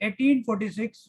1846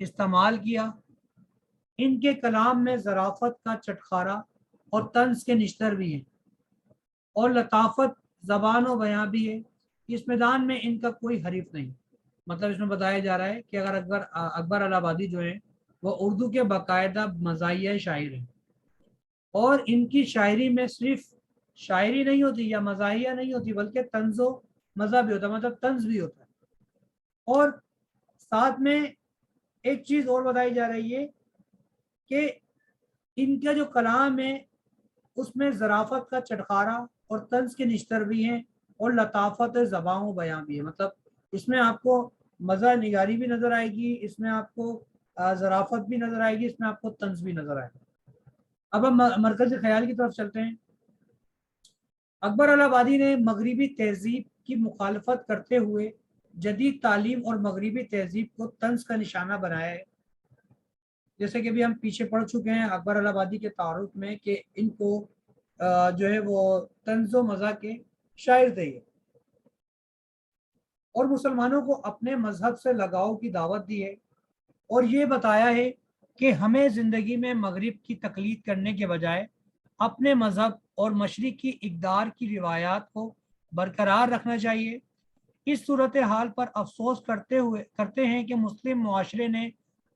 استعمال کیا۔ ان کے کلام میں ظرافت کا چٹخارا اور طنز کے نشتر بھی ہیں، اور لطافت زبان و بیاں بھی ہے۔ اس میدان میں ان کا کوئی حریف نہیں۔ مطلب اس میں بتایا جا رہا ہے کہ اگر اکبر الہ آبادی جو ہیں وہ اردو کے باقاعدہ مزاحیہ شاعر ہیں، اور ان کی شاعری میں صرف شاعری نہیں ہوتی یا مزاحیہ نہیں ہوتی، بلکہ طنز و مزہ بھی ہوتا ہے، مطلب طنز بھی ہوتا ہے۔ اور ساتھ میں ایک چیز اور بتائی جا رہی ہے کہ ان کا جو کلام ہے اس میں ظرافت کا چٹخارا اور طنز کے نشتر بھی ہیں، اور لطافت زبان و بیان بھی ہے۔ مطلب اس میں آپ کو مزہ نگاری بھی نظر آئے گی، اس میں آپ کو ظرافت بھی نظر آئے گی، اس میں آپ کو طنز بھی نظر آئے گا۔ اب ہم مرکزی خیال کی طرف چلتے ہیں۔ اکبر الہ آبادی نے مغربی تہذیب کی مخالفت کرتے ہوئے جدید تعلیم اور مغربی تہذیب کو طنز کا نشانہ بنایا ہے۔ جیسے کہ بھی ہم پیچھے پڑھ چکے ہیں اکبر الہ آبادی کے تعارف میں کہ ان کو جو ہے وہ طنز و مزاح کے شاعر تھے، اور مسلمانوں کو اپنے مذہب سے لگاؤ کی دعوت دی ہے، اور یہ بتایا ہے کہ ہمیں زندگی میں مغرب کی تقلید کرنے کے بجائے اپنے مذہب اور مشرق کی اقدار کی روایات کو برقرار رکھنا چاہیے۔ اس صورتحال پر افسوس کرتے ہیں کہ مسلم معاشرے نے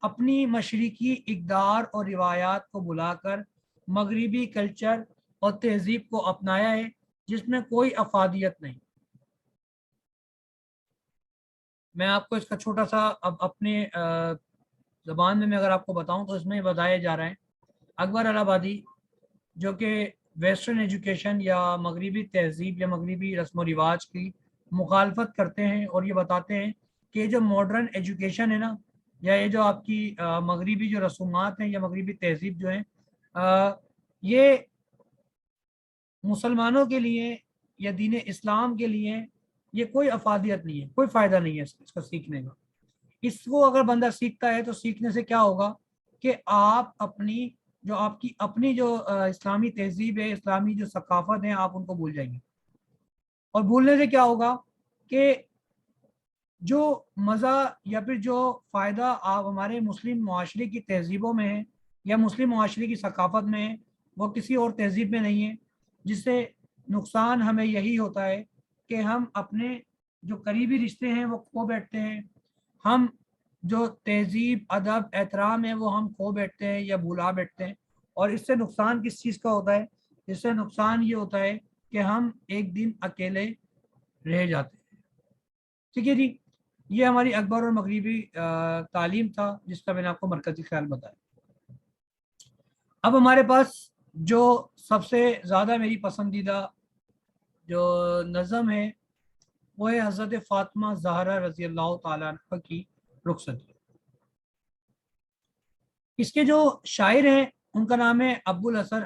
اپنی مشرقی اقدار اور روایات کو بلا کر مغربی کلچر اور تہذیب کو اپنایا ہے، جس میں کوئی افادیت نہیں۔ میں آپ کو اس کا چھوٹا سا اب اپنے زبان میں اگر آپ کو بتاؤں تو اس میں بتایا جا رہا ہے اکبر الہ آبادی جو کہ ویسٹرن ایجوکیشن یا مغربی تہذیب یا مغربی رسم و رواج کی مخالفت کرتے ہیں، اور یہ بتاتے ہیں کہ جو ماڈرن ایجوکیشن ہے نا، یا یہ جو آپ کی مغربی جو رسومات ہیں یا مغربی تہذیب جو ہیں، یہ مسلمانوں کے لیے یا دین اسلام کے لیے یہ کوئی افادیت نہیں ہے، کوئی فائدہ نہیں ہے اس کو سیکھنے کا۔ اس کو اگر بندہ سیکھتا ہے تو سیکھنے سے کیا ہوگا کہ آپ آپ کی اپنی جو اسلامی تہذیب ہے، اسلامی جو ثقافت ہے، آپ ان کو بھول جائیں گے، اور بھولنے سے کیا ہوگا کہ جو مزہ یا پھر جو فائدہ آپ ہمارے مسلم معاشرے کی تہذیبوں میں ہے یا مسلم معاشرے کی ثقافت میں ہے، وہ کسی اور تہذیب میں نہیں ہے، جس سے نقصان ہمیں یہی ہوتا ہے کہ ہم اپنے جو قریبی رشتے ہیں وہ کھو بیٹھتے ہیں، ہم جو تہذیب ادب احترام ہے وہ ہم کھو بیٹھتے ہیں یا بھلا بیٹھتے ہیں۔ اور اس سے نقصان کس چیز کا ہوتا ہے؟ اس سے نقصان یہ ہوتا ہے کہ ہم ایک دن اکیلے رہ جاتے ہیں۔ ٹھیک ہے جی، یہ ہماری اکبر اور مغربی تعلیم تھا جس کا میں نے آپ کو مرکزی خیال بتایا۔ اب ہمارے پاس جو سب سے زیادہ میری پسندیدہ جو نظم ہے وہ ہے حضرت فاطمہ زہرا رضی اللہ تعالیٰ عنہ کی رخصتی۔ اس کے جو شاعر ہیں ان کا نام ہے ابو الحسن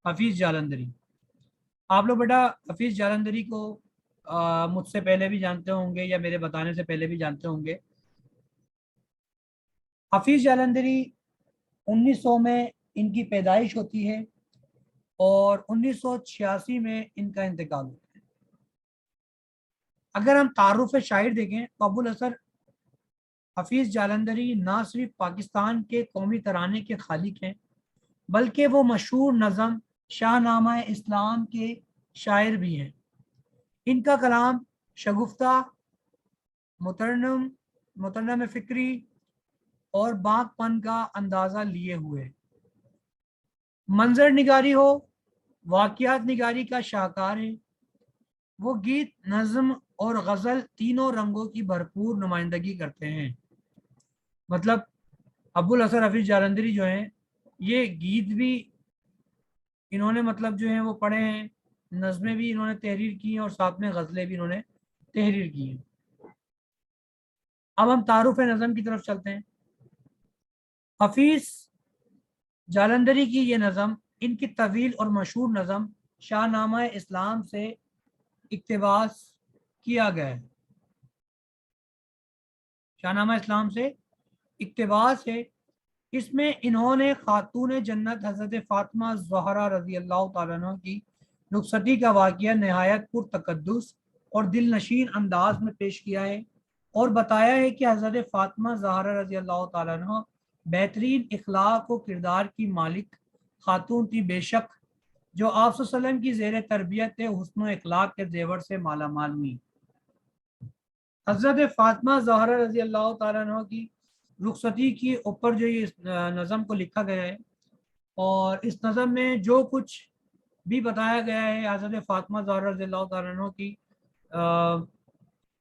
حفیظ جالندری۔ آپ لوگ بیٹا حفیظ جالندری کو مجھ سے پہلے بھی جانتے ہوں گے یا میرے بتانے سے پہلے بھی جانتے ہوں گے۔ حفیظ جالندری 1900 میں ان کی پیدائش ہوتی ہے اور 1986 میں ان کا انتقال ہوتا ہے۔ اگر ہم تعارف شاعر دیکھیں تو ابو الحسن حفیظ جالندری نہ صرف پاکستان کے قومی ترانے کے خالق ہیں بلکہ وہ مشہور نظم شاہ نامہ اسلام کے شاعر بھی ہیں۔ ان کا کلام شگفتہ، مترنم فکری اور باغ پن کا اندازہ لیے ہوئے، منظر نگاری ہو، واقعات نگاری کا شاہکار ہے۔ وہ گیت، نظم اور غزل تینوں رنگوں کی بھرپور نمائندگی کرتے ہیں۔ مطلب ابو الحسن حفیظ جالندری جو ہیں یہ گیت بھی انہوں نے مطلب جو ہیں وہ پڑھے ہیں، نظمیں بھی انہوں نے تحریر کی ہیں، اور ساتھ میں غزلیں بھی انہوں نے تحریر کی ہیں۔ اب ہم تعارف نظم کی طرف چلتے ہیں۔ حفیظ جالندری کی یہ نظم ان کی طویل اور مشہور نظم شاہ نامہ اسلام سے اقتباس کیا گیا ہے۔ شاہ نامہ اسلام سے اقتباس ہے۔ اس میں انہوں نے خاتون جنت حضرت فاطمہ زہرا رضی اللہ تعالیٰ عنہ کی رخصتی کا واقعہ نہایت پر تقدس اور دل نشین انداز میں پیش کیا ہے، اور بتایا ہے کہ حضرت فاطمہ زہرا رضی اللہ تعالیٰ عنہ بہترین اخلاق و کردار کی مالک خاتون تھی، بے شک جو آپ صلی اللہ علیہ وسلم کی زیر تربیت حسن و اخلاق کے زیور سے مالا مال ہوئی۔ حضرت فاطمہ زہرا رضی اللہ تعالیٰ عنہ کی رخصتی کی اوپر جو یہ نظم کو لکھا گیا ہے، اور اس نظم میں جو کچھ بھی بتایا گیا ہے حضرت فاطمہ زہرا رضی اللہ تعالیٰ عنہ کی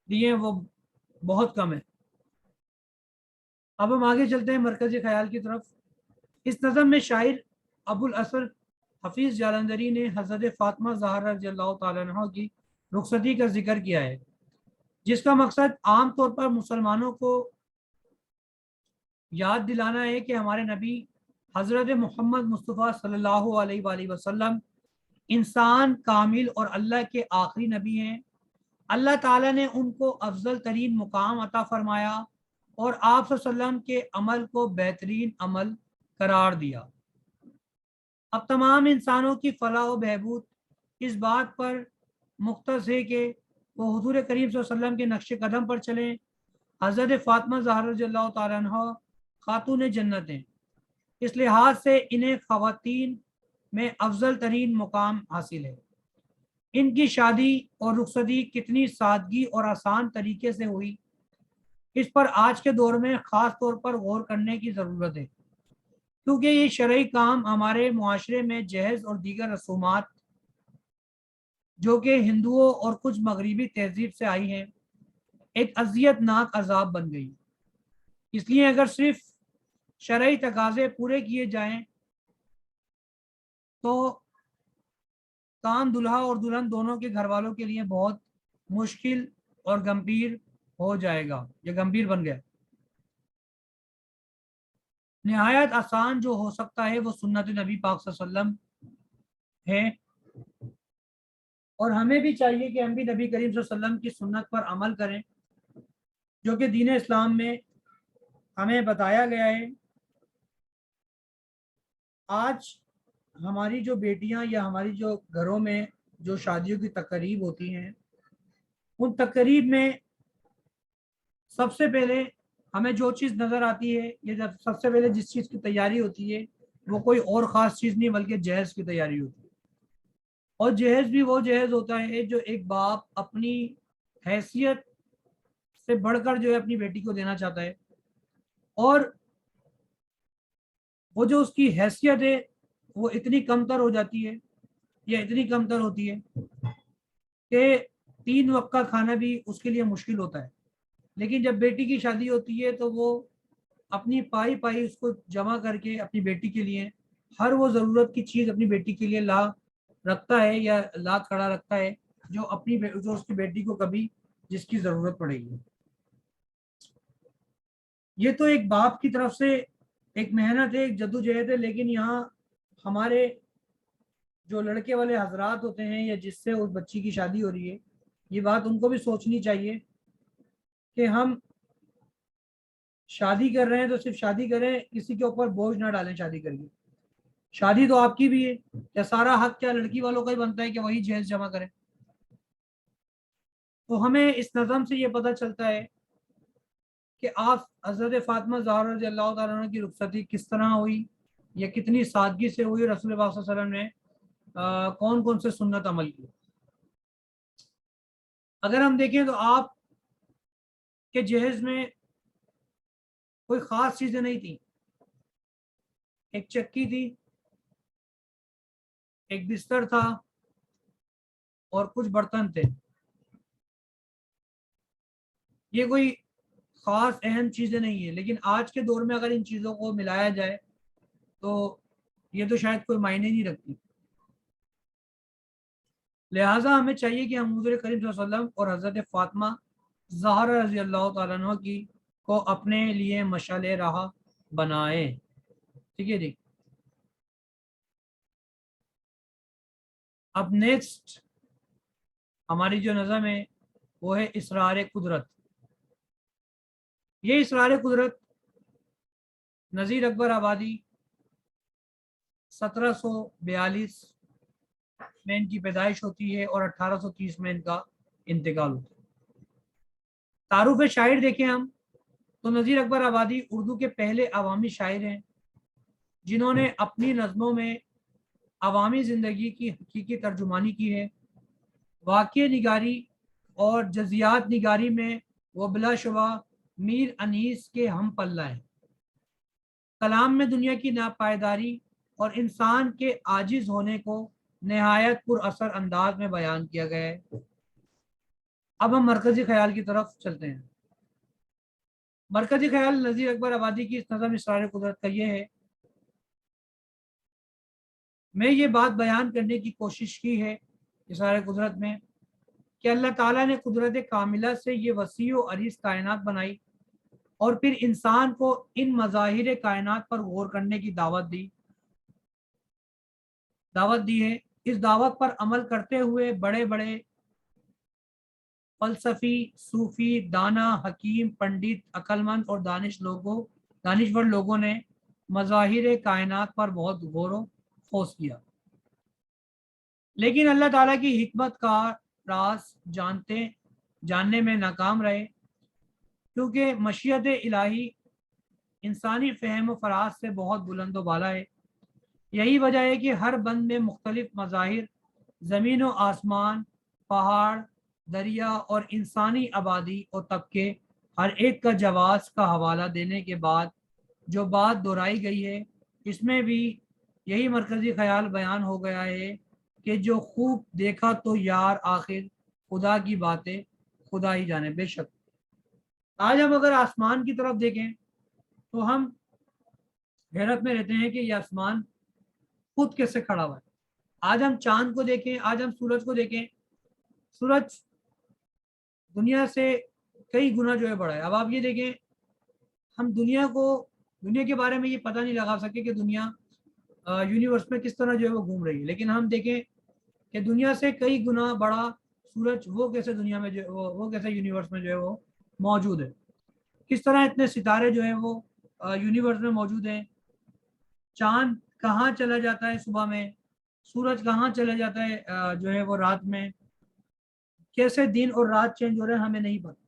لیے وہ بہت کم ہے۔ اب ہم آگے چلتے ہیں مرکزی خیال کی طرف۔ اس نظم میں شاعر ابو الاسر حفیظ جالندری نے حضرت فاطمہ زہرا رضی اللہ تعالیٰ عنہ کی رخصتی کا ذکر کیا ہے، جس کا مقصد عام طور پر مسلمانوں کو یاد دلانا ہے کہ ہمارے نبی حضرت محمد مصطفیٰ صلی اللہ علیہ وآلہ وسلم انسان کامل اور اللہ کے آخری نبی ہیں۔ اللہ تعالیٰ نے ان کو افضل ترین مقام عطا فرمایا اور آپ صلی اللہ علیہ وسلم کے عمل کو بہترین عمل قرار دیا۔ اب تمام انسانوں کی فلاح و بہبود اس بات پر مختص ہے کہ وہ حضور کریم صلی اللہ علیہ وسلم کے نقش قدم پر چلیں۔ حضرت فاطمہ زہرا رضی اللہ تعالیٰ عنہ خاتون جنت ہیں، اس لحاظ سے انہیں خواتین میں افضل ترین مقام حاصل ہے۔ ان کی شادی اور رخصتی کتنی سادگی اور آسان طریقے سے ہوئی، اس پر آج کے دور میں خاص طور پر غور کرنے کی ضرورت ہے، کیونکہ یہ شرعی کام ہمارے معاشرے میں جہیز اور دیگر رسومات جو کہ ہندوؤں اور کچھ مغربی تہذیب سے آئی ہیں ایک اذیت ناک عذاب بن گئی۔ اس لیے اگر صرف شرعی تقاضے پورے کیے جائیں تو کام دلہا اور دلہن دونوں کے گھر والوں کے لیے بہت مشکل اور گمبھیر ہو جائے گا، یہ گمبھیر بن گیا۔ نہایت آسان جو ہو سکتا ہے وہ سنت نبی پاک صلی اللہ علیہ وسلم ہے، اور ہمیں بھی چاہیے کہ ہم بھی نبی کریم صلی اللہ علیہ وسلم کی سنت پر عمل کریں جو کہ دین اسلام میں ہمیں بتایا گیا ہے۔ آج ہماری جو بیٹیاں یا ہماری جو گھروں میں جو شادیوں کی تقریب ہوتی ہیں، ان تقریب میں سب سے پہلے ہمیں جو چیز نظر آتی ہے، یہ جب سب سے پہلے جس چیز کی تیاری ہوتی ہے وہ کوئی اور خاص چیز نہیں بلکہ جہیز کی تیاری ہوتی ہے، اور جہیز بھی وہ جہیز ہوتا ہے جو ایک باپ اپنی حیثیت سے بڑھ کر جو ہے اپنی بیٹی کو دینا چاہتا ہے، اور وہ جو اس کی حیثیت ہے وہ اتنی کمتر ہو جاتی ہے یا اتنی کمتر ہوتی ہے کہ 3 وقت کا کھانا بھی اس کے لیے مشکل ہوتا ہے۔ لیکن جب بیٹی کی شادی ہوتی ہے تو وہ اپنی پائی پائی اس کو جمع کر کے اپنی بیٹی کے لیے ہر وہ ضرورت کی چیز اپنی بیٹی کے لیے لا رکھتا ہے یا لا کھڑا رکھتا ہے جو اس کی بیٹی کو کبھی جس کی ضرورت پڑے گی۔ یہ تو ایک باپ کی طرف سے ایک محنت ہے، ایک جدوجہد ہے، لیکن یہاں ہمارے جو لڑکے والے حضرات ہوتے ہیں یا جس سے اس بچی کی شادی ہو رہی ہے، یہ بات ان کو بھی سوچنی چاہیے کہ ہم شادی کر رہے ہیں تو صرف شادی کریں، کسی کے اوپر بوجھ نہ ڈالیں شادی کر کے۔ شادی تو آپ کی بھی ہے، کیا سارا حق کیا لڑکی والوں کا ہی بنتا ہے کہ وہی جہیز جمع کریں؟ تو ہمیں اس نظم سے یہ پتہ چلتا ہے کہ آپ حضرت فاطمہ زہرا رضی اللہ تعالیٰ عنہ کی رخصتی کس طرح ہوئی یا کتنی سادگی سے ہوئی، رسول پاک صلی اللہ علیہ وسلم نے کون کون سے سنت عمل کی۔ اگر ہم دیکھیں تو آپ کے جہیز میں کوئی خاص چیزیں نہیں تھیں، ایک چکی تھی، ایک بستر تھا اور کچھ برتن تھے۔ یہ کوئی خاص اہم چیزیں نہیں ہیں، لیکن آج کے دور میں اگر ان چیزوں کو ملایا جائے تو یہ تو شاید کوئی معنی نہیں رکھتی۔ لہٰذا ہمیں چاہیے کہ ہم حضور کریم صلی اللہ علیہ وسلم اور حضرت فاطمہ زہرا رضی اللہ تعالیٰ عنہ کی کو اپنے لیے مشعل راہ بنائیں۔ ٹھیک ہے جی۔ اب نیکسٹ ہماری جو نظم ہے وہ ہے اسرار قدرت۔ یہ اسرار قدرت نذیر اکبر آبادی 1742 میں ان کی پیدائش ہوتی ہے اور 1830 میں ان کا انتقال ہوتا ہے۔ تعارف شاعر دیکھیں ہم تو نذیر اکبر آبادی اردو کے پہلے عوامی شاعر ہیں جنہوں نے اپنی نظموں میں عوامی زندگی کی حقیقی ترجمانی کی ہے۔ واقعہ نگاری اور جزیات نگاری میں وہ بلا شبہ میر انیس کے ہم پلہ ہیں۔ کلام میں دنیا کی ناپائیداری اور انسان کے عاجز ہونے کو نہایت پر اثر انداز میں بیان کیا گیا ہے۔ اب ہم مرکزی خیال کی طرف چلتے ہیں۔ مرکزی خیال نذیر اکبر آبادی کی اس نظم اسرار قدرت کا یہ ہے، میں یہ بات بیان کرنے کی کوشش کی ہے اسرار قدرت میں کہ اللہ تعالیٰ نے قدرت کاملہ سے یہ وسیع و عریض کائنات بنائی اور پھر انسان کو ان مظاہر کائنات پر غور کرنے کی دعوت دی ہے۔ اس دعوت پر عمل کرتے ہوئے بڑے بڑے فلسفی، صوفی، دانا، حکیم، پنڈت، عقلمند اور دانشور لوگوں نے مظاہر کائنات پر بہت غور و خوض کیا، لیکن اللہ تعالیٰ کی حکمت کا راز جاننے میں ناکام رہے، کیونکہ مشیت الہی انسانی فہم و فراست سے بہت بلند و بالا ہے۔ یہی وجہ ہے کہ ہر بند میں مختلف مظاہر، زمین و آسمان، پہاڑ، دریا اور انسانی آبادی اور طبقے، ہر ایک کا جواز کا حوالہ دینے کے بعد جو بات دہرائی گئی ہے، اس میں بھی یہی مرکزی خیال بیان ہو گیا ہے کہ جو خوب دیکھا تو یار آخر خدا کی باتیں خدا ہی جانے۔ بے شک آج ہم اگر آسمان کی طرف دیکھیں تو ہم حیرت میں رہتے ہیں کہ یہ آسمان خود کیسے کھڑا ہوا ہے۔ آج ہم چاند کو دیکھیں، آج ہم سورج کو دیکھیں، سورج دنیا سے کئی گنا جو ہے بڑا ہے۔ اب آپ یہ دیکھیں، ہم دنیا کے بارے میں یہ پتہ نہیں لگا سکے کہ دنیا یونیورس میں کس طرح جو ہے وہ گھوم رہی ہے، لیکن ہم دیکھیں کہ دنیا سے کئی گنا بڑا سورج وہ کیسے دنیا میں وہ کیسے یونیورس میں جو ہے وہ موجود ہے، کس طرح اتنے ستارے جو ہیں وہ یونیورس میں موجود ہیں، چاند کہاں چلا جاتا ہے صبح میں، سورج کہاں چلا جاتا ہے جو ہے وہ رات میں، کیسے دن اور رات چینج ہو رہے ہیں ہمیں نہیں پتا۔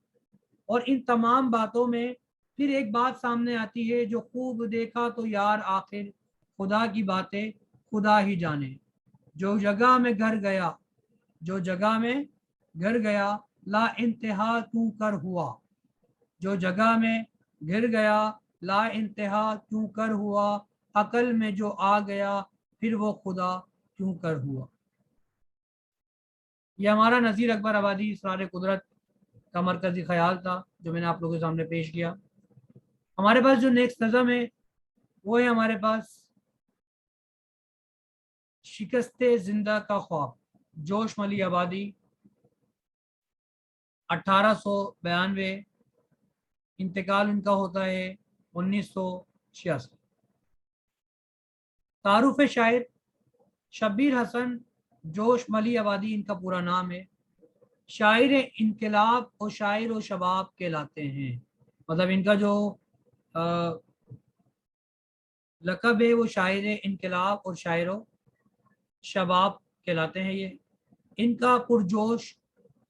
اور ان تمام باتوں میں پھر ایک بات سامنے آتی ہے، جو خوب دیکھا تو یار آخر خدا کی باتیں خدا ہی جانے، جو جگہ میں گھر گیا لا انتہا کیوں کر ہوا، جو جگہ میں گر گیا لا انتہا کیوں کر ہوا، عقل میں جو آ گیا پھر وہ خدا کیوں کر ہوا۔ یہ ہمارا نذیر اکبر آبادی اسرار قدرت کا مرکزی خیال تھا جو میں نے آپ لوگوں کے سامنے پیش کیا۔ ہمارے پاس جو نیکسٹ نظم ہے وہ ہے ہمارے پاس شکست زندہ کا خواب، جوش ملی آبادی 1892، انتقال ان کا ہوتا ہے 1986۔ تعارف شاعر شبیر حسن جوش ملی آبادی ان کا پورا نام ہے، شاعر انقلاب اور شاعر و شباب کہلاتے ہیں، مطلب ان کا جو لقب ہے وہ شاعر انقلاب اور شاعر و شباب کہلاتے ہیں۔ یہ ان کا پرجوش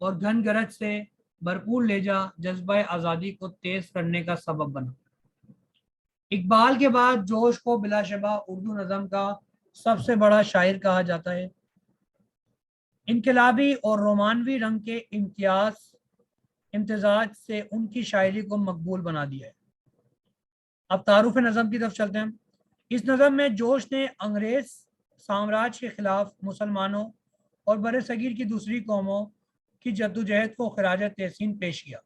اور گھن گرج سے بھرپور لہجہ جذبہ آزادی کو تیز کرنے کا سبب بنا۔ اقبال کے بعد جوش کو بلا شبہ اردو نظم کا سب سے بڑا شاعر کہا جاتا ہے۔ انقلابی اور رومانوی رنگ کے امتزاج سے ان کی شاعری کو مقبول بنا دیا ہے۔ اب تعارف نظم کی طرف چلتے ہیں۔ اس نظم میں جوش نے انگریز سامراج کے خلاف مسلمانوں اور برصغیر کی دوسری قوموں کی جدوجہد کو خراج تحسین پیش کیا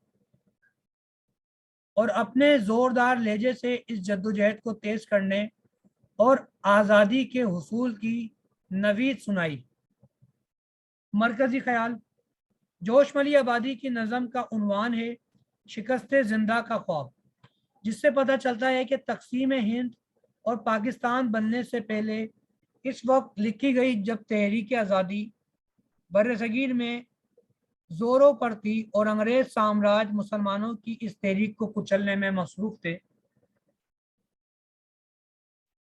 اور اپنے زوردار لہجے سے اس جدوجہد کو تیز کرنے اور آزادی کے حصول کی نوید سنائی۔ مرکزی خیال جوش ملی آبادی کی نظم کا عنوان ہے شکست زندہ کا خواب، جس سے پتہ چلتا ہے کہ تقسیم ہند اور پاکستان بننے سے پہلے اس وقت لکھی گئی جب تحریک آزادی برصغیر میں زوروں پر تھی اور انگریز سامراج مسلمانوں کی اس تحریک کو کچلنے میں مصروف تھے۔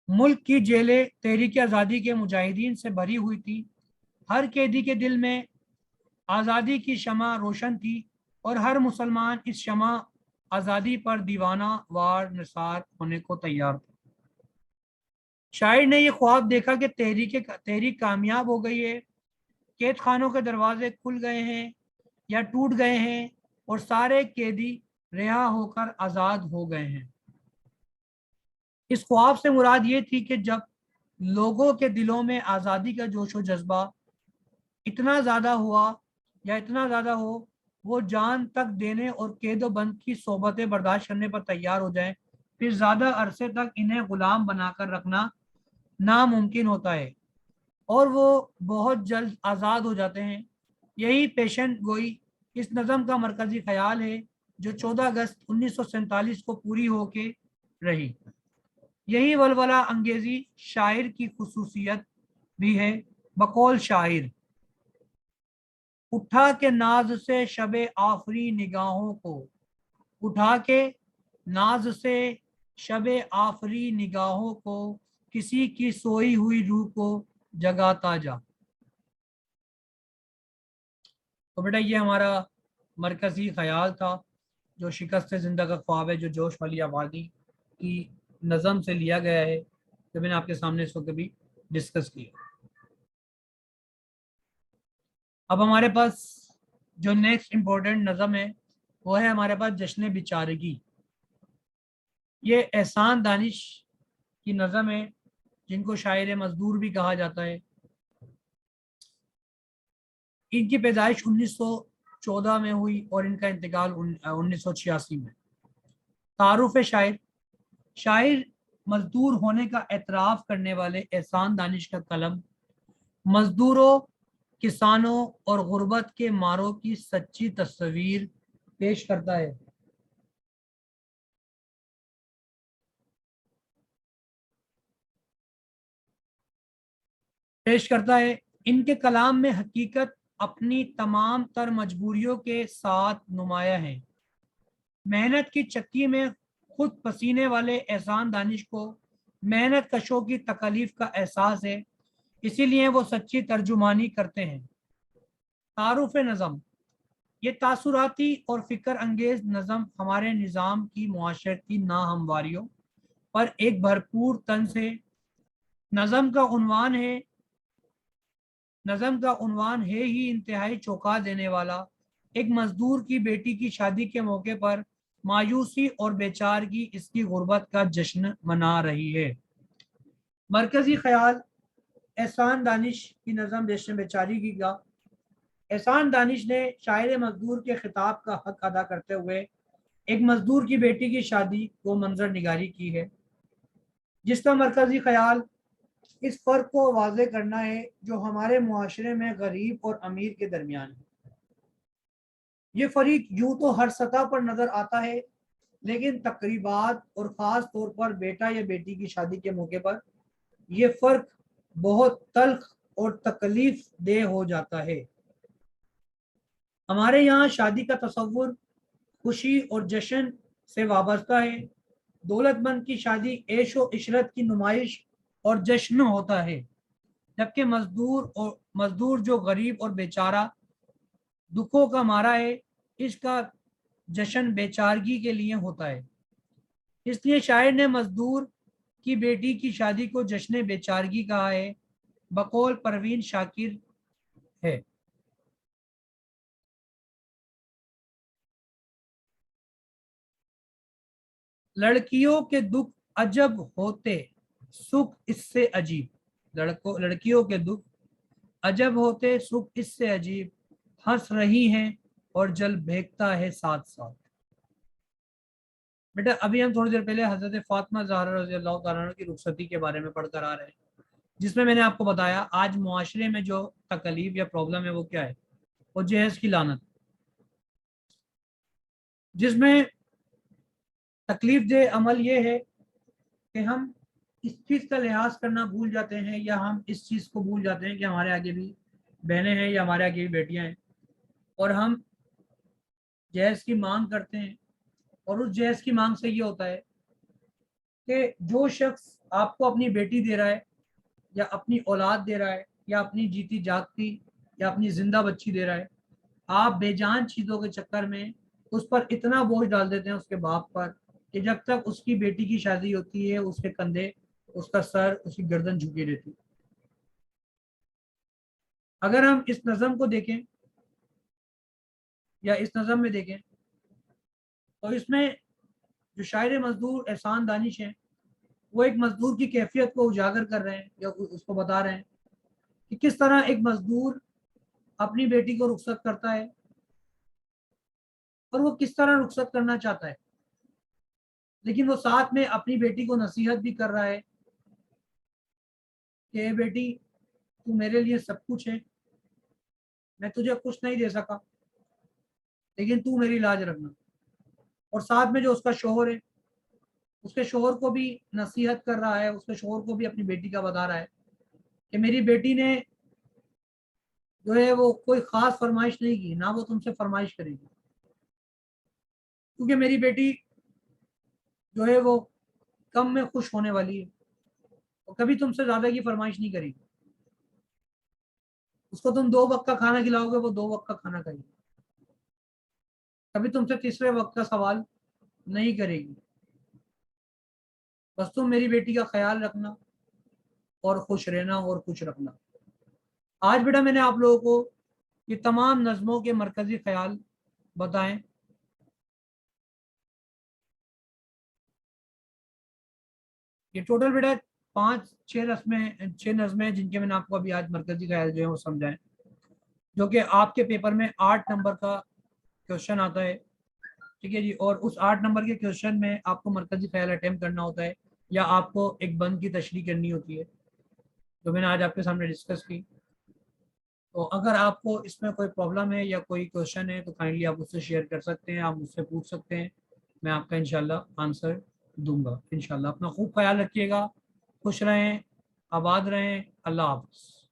ملک کی جیلیں تحریک آزادی کے مجاہدین سے بھری ہوئی تھی، ہر قیدی کے دل میں آزادی کی شمع روشن تھی اور ہر مسلمان اس شمع آزادی پر دیوانہ وار نثار ہونے کو تیار تھا۔ شاعر نے یہ خواب دیکھا کہ تحریک کامیاب ہو گئی ہے، قید خانوں کے دروازے کھل گئے ہیں یا ٹوٹ گئے ہیں اور سارے قیدی رہا ہو کر آزاد ہو گئے ہیں۔ اس خواب سے مراد یہ تھی کہ جب لوگوں کے دلوں میں آزادی کا جوش و جذبہ اتنا زیادہ ہو وہ جان تک دینے اور قید و بند کی صحبتیں برداشت کرنے پر تیار ہو جائیں، پھر زیادہ عرصے تک انہیں غلام بنا کر رکھنا ناممکن ہوتا ہے اور وہ بہت جلد آزاد ہو جاتے ہیں۔ یہی پیشن گوئی اس نظم کا مرکزی خیال ہے جو 14 اگست 1947 کو پوری ہو کے رہی۔ یہی ولولہ انگیزی شاعر کی خصوصیت بھی ہے۔ بقول شاعر، اٹھا کے ناز سے شب آفری نگاہوں کو، اٹھا کے ناز سے شب آفری نگاہوں کو، کسی کی سوئی ہوئی روح کو جگاتا جا۔ تو بیٹا یہ ہمارا مرکزی خیال تھا جو شکست زندہ کا خواب ہے، جو جوش والی آبادی کی نظم سے لیا گیا ہے، جو میں نے آپ کے سامنے اس وقت بھی ڈسکس کیا۔ اب ہمارے پاس جو نیکسٹ امپورٹنٹ نظم ہے وہ ہے ہمارے پاس جشن بیچارگی۔ یہ احسان دانش کی نظم ہے جن کو شاعر مزدور بھی کہا جاتا ہے۔ ان کی پیدائش 1914 میں ہوئی اور ان کا انتقال 1986 میں۔ تعارف شاعر، شاعر مزدور ہونے کا اعتراف کرنے والے احسان دانش کا قلم مزدوروں، کسانوں اور غربت کے ماروں کی سچی تصویر پیش کرتا ہے۔ ان کے کلام میں حقیقت اپنی تمام تر مجبوریوں کے ساتھ نمایاں ہے۔ محنت کی چکی میں خود پسینے والے احسان دانش کو محنت کشوں کی تکالیف کا احساس ہے، اسی لیے وہ سچی ترجمانی کرتے ہیں۔ تعارف نظم، یہ تاثراتی اور فکر انگیز نظم ہمارے نظام کی معاشرتی ناہمواریوں پر ایک بھرپور طنز ہے۔ نظم کا عنوان ہے ہی انتہائی چونکا دینے والا۔ ایک مزدور کی بیٹی کی شادی کے موقع پر مایوسی اور بیچارگی اس کی غربت کا جشن منا رہی ہے۔ مرکزی خیال احسان دانش کی نظم جشن بیچارگی کا، احسان دانش نے شاعر مزدور کے خطاب کا حق ادا کرتے ہوئے ایک مزدور کی بیٹی کی شادی کو منظر نگاری کی ہے، جس کا مرکزی خیال اس فرق کو واضح کرنا ہے جو ہمارے معاشرے میں غریب اور امیر کے درمیان ہے۔ یہ فریق یوں تو ہر سطح پر نظر آتا ہے، لیکن تقریبات اور خاص طور پر بیٹا یا بیٹی کی شادی کے موقع پر یہ فرق بہت تلخ اور تکلیف دہ ہو جاتا ہے۔ ہمارے یہاں شادی کا تصور خوشی اور جشن سے وابستہ ہے۔ دولت مند کی شادی عیش و عشرت کی نمائش اور جشن ہوتا ہے، جبکہ مزدور جو غریب اور بیچارہ دکھوں کا مارا ہے، اس کا جشن بیچارگی کے لیے ہوتا ہے۔ اس لیے شاعر نے مزدور کی بیٹی کی شادی کو جشن بیچارگی کہا ہے۔ بقول پروین شاکر ہے، لڑکیوں کے دکھ عجب ہوتے سکھ اس سے عجیب، لڑکیوں کے دکھ عجب ہوتے سکھ اس سے عجیب، ہنس رہی ہیں اور جل بھیگتا ہے ساتھ ساتھ۔ بیٹا ابھی ہم تھوڑی دیر پہلے حضرت فاطمہ زہرا رضی اللہ تعالیٰ عنہ کی رخصتی کے بارے میں پڑھ کر آ رہے ہیں، جس میں نے آپ کو بتایا آج معاشرے میں جو تکلیف یا پرابلم ہے وہ کیا ہے، وہ جہیز کی لعنت، جس میں تکلیف دہ عمل یہ ہے کہ ہم اس چیز کا لحاظ کرنا بھول جاتے ہیں، یا ہم اس چیز کو بھول جاتے ہیں کہ ہمارے آگے بھی بہنیں ہیں یا ہمارے آگے بھی بیٹیاں ہیں، اور ہم جہیز کی مانگ کرتے ہیں، اور اس جہیز کی مانگ سے یہ ہوتا ہے کہ جو شخص آپ کو اپنی بیٹی دے رہا ہے یا اپنی اولاد دے رہا ہے یا اپنی جیتی جاگتی یا اپنی زندہ بچی دے رہا ہے، آپ بے جان چیزوں کے چکر میں اس پر اتنا بوجھ ڈال دیتے ہیں اس کے باپ پر کہ جب تک اس کی بیٹی کی شادی ہوتی ہے اس کے کندھے، اس کا سر، اس کی گردن جھکی رہتی۔ اگر ہم اس نظم کو دیکھیں یا اس نظم میں دیکھیں تو اس میں جو شاعر مزدور احسان دانش ہیں وہ ایک مزدور کی کیفیت کو اجاگر کر رہے ہیں یا اس کو بتا رہے ہیں کہ کس طرح ایک مزدور اپنی بیٹی کو رخصت کرتا ہے اور وہ کس طرح رخصت کرنا چاہتا ہے، لیکن وہ ساتھ میں اپنی بیٹی کو نصیحت بھی کر رہا ہے کہ اے بیٹی تو میرے لیے سب کچھ ہے، میں تجھے کچھ نہیں دے سکا لیکن تو میری لاج رکھنا۔ اور ساتھ میں جو اس کا شوہر ہے اس کے شوہر کو بھی نصیحت کر رہا ہے، اس کے شوہر کو بھی اپنی بیٹی کا بتا رہا ہے کہ میری بیٹی نے جو ہے وہ کوئی خاص فرمائش نہیں کی، نہ وہ تم سے فرمائش کرے گی، کیونکہ میری بیٹی جو ہے وہ کم میں خوش ہونے والی ہے اور کبھی تم سے زیادہ کی فرمائش نہیں کرے گی۔ اس کو تم 2 وقت کا کھانا کھلاؤ گے وہ 2 وقت کا کھانا کھائے گی، کبھی تم سے تیسرے وقت کا سوال نہیں کرے گی۔ بس تم میری بیٹی کا خیال رکھنا اور خوش رہنا اور خوش رکھنا۔ آج بیٹا میں نے آپ لوگوں کو یہ تمام نظموں کے مرکزی خیال بتائیں۔ یہ ٹوٹل بیٹا 5 6 نظمیں جن کے میں نے آپ کو ابھی آج مرکزی خیال جو ہے وہ سمجھائیں، جو کہ آپ کے پیپر میں 8 نمبر کا کوشچن آتا ہے، ٹھیک ہے جی۔ اور اس 8 نمبر کے کوشچن میں آپ کو مرکزی خیال اٹیمپٹ کرنا ہوتا ہے یا آپ کو ایک بند کی تشریح کرنی ہوتی ہے جو میں نے آج آپ کے سامنے ڈسکس کی۔ تو اگر آپ کو اس میں کوئی پرابلم ہے یا کوئی کوشچن ہے تو کائنڈلی آپ اس سے شیئر کر سکتے ہیں، آپ مجھ سے پوچھ سکتے ہیں، میں آپ کا انشاءاللہ آنسر دوں گا انشاءاللہ۔ اپنا خوب خیال رکھیے گا، خوش رہیں، آباد رہیں، اللہ حافظ۔